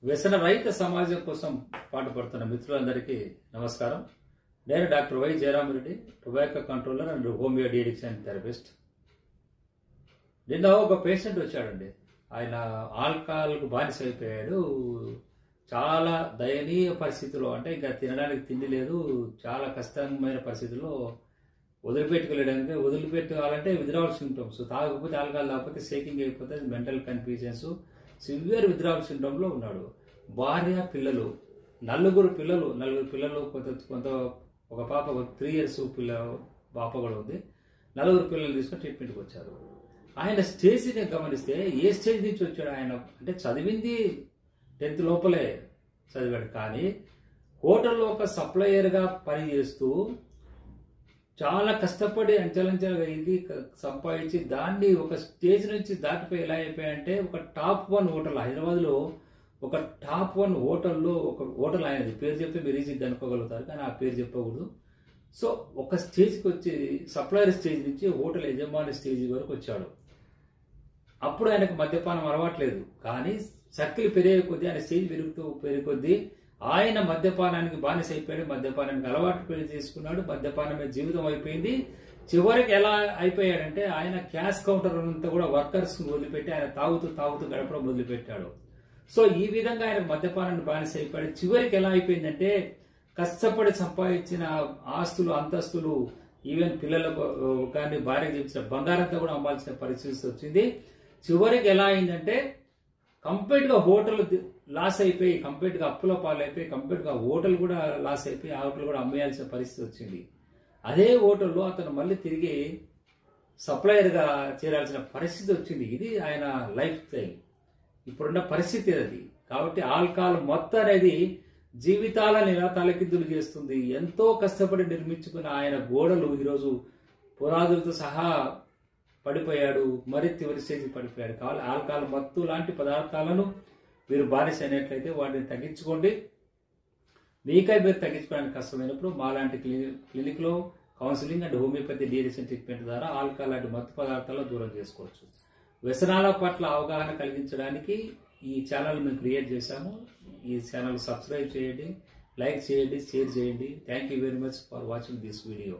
వ్యసన రహిత సమాజం కోసం పాటుపడుతున్న మిత్రులందరికీ నమస్కారం. నేను doctor why Jayaramireddy, tobacco controller and homeo de-addiction therapist. నిన్న ఒక పేషెంట్ వచ్చాడండి. ఆయన ఆల్కహాల్కు బానిస అయిపోయాడు. చాలా దయనీయ పరిస్థితిలో, అంటే ఇంకా తినడానికి తిండి లేదు, చాలా కష్టమైన పరిస్థితుల్లో వదిలిపెట్టుకోవాలంటే విత్డ్రావల్ సింప్టమ్స్, తాగకపోతే ఆల్కహాల్ తాగకపోతే షేకింగ్ అయిపోతే మెంటల్ కన్ఫ్యూజన్స్, సివియర్ విత్డ్రావల్ సిండ్రోమ్లో ఉన్నాడు. భార్య, పిల్లలు, నలుగురు పిల్లలు కొంత ఒక పాప 3 years పాప కూడా ఉంది. 4 పిల్లలు తీసుకొని ట్రీట్మెంట్కి వచ్చారు. ఆయన స్టేజ్ని గమనిస్తే ఏ స్టేజ్ నుంచి వచ్చాడు ఆయన అంటే, చదివింది 10th లోపలే చదివాడు, కానీ హోటల్లో ఒక సప్లయర్గా పనిచేస్తూ చాలా కష్టపడి అంచెలంచెలుగా ఇది సంపాదించి దాన్ని ఒక స్టేజ్ నుంచి దాటిపోయి ఎలా అయిపోయాయంటే, ఒక టాప్ 1 హోటల్ హైదరాబాద్లో, ఒక టాప్ 1 హోటల్లో ఒక హోటల్ ఆయనది. పేరు చెప్తే మీరు ఈజీగా కనుక్కోగలుగుతారు, కానీ ఆ పేరు చెప్పకూడదు. సో ఒక స్టేజ్కి వచ్చి సప్లయర్ స్టేజ్ నుంచి హోటల్ యజమాని స్టేజ్ వరకు వచ్చాడు. అప్పుడు ఆయనకు మద్యపానం అలవాట్లేదు, కానీ సర్కిల్ పెరిగే కొద్దీ ఆయన స్టేజ్ పెరిగే కొద్దీ ఆయన మద్యపానానికి బానిస అయిపోయాడు. మద్యపానానికి అలవాటు చేసుకున్నాడు. మద్యపానమే జీవితం అయిపోయింది. చివరికి ఎలా అయిపోయాడంటే, ఆయన క్యాష్ కౌంటర్ అంతా కూడా వర్కర్స్ వదిలిపెట్టి ఆయన తాగుతూ గడపడం మొదలుపెట్టాడు. సో ఈ విధంగా ఆయన మద్యపానానికి బానిస అయిపోయాడు. చివరికి ఎలా అయిపోయిందంటే, కష్టపడి సంపాదించిన ఆస్తులు, అంతస్తులు, ఈవెన్ పిల్లలకు కానీ భార్యకు చెప్పించిన బంగారంతో కూడా అమ్మాల్సిన పరిస్థితి వచ్చింది. చివరికి ఎలా అయిందంటే, కంప్లీట్ గా హోటల్ లాస్ అయిపోయి, కంప్లీట్ గా అప్పుల పాలైపోయి, కంప్లీట్ గా హోటల్ కూడా లాస్ అయిపోయి, ఆ హోటల్ కూడా అమ్మేయాల్సిన పరిస్థితి వచ్చింది. అదే హోటల్లో అతను మళ్ళీ తిరిగి సప్లయర్ గా చేరాల్సిన పరిస్థితి వచ్చింది. ఇది ఆయన లైఫ్ స్టైల్, ఇప్పుడున్న పరిస్థితి అది. కాబట్టి ఆల్కహాల్ మొత్తం అనేది జీవితాలను ఇలా తలకిద్దులు చేస్తుంది. ఎంతో కష్టపడి నిర్మించుకున్న ఆయన గోడలు ఈరోజు పునాదులతో సహా పడిపోయాడు. మరి చివరి స్టేజ్కి పడిపోయాడు. కావాలి ఆల్కహాల్, మత్తు లాంటి పదార్థాలను మీరు బానిస అయినట్లయితే వాటిని తగ్గించుకోండి. మీకై మీరు తగ్గించుకోవడానికి కష్టమైనప్పుడు మాలాంటి క్లినిక్లో counselling and homeopathy deaddiction treatment ద్వారా ఆల్కహాల్ లాంటి మత్తు పదార్థాలను దూరం చేసుకోవచ్చు. వ్యసనాల పట్ల అవగాహన కలిగించడానికి ఈ ఛానల్ మేము క్రియేట్ చేశాము. ఈ ఛానల్ సబ్స్క్రైబ్ చేయండి, లైక్ చేయండి, షేర్ చేయండి. Thank you very much for watching this video.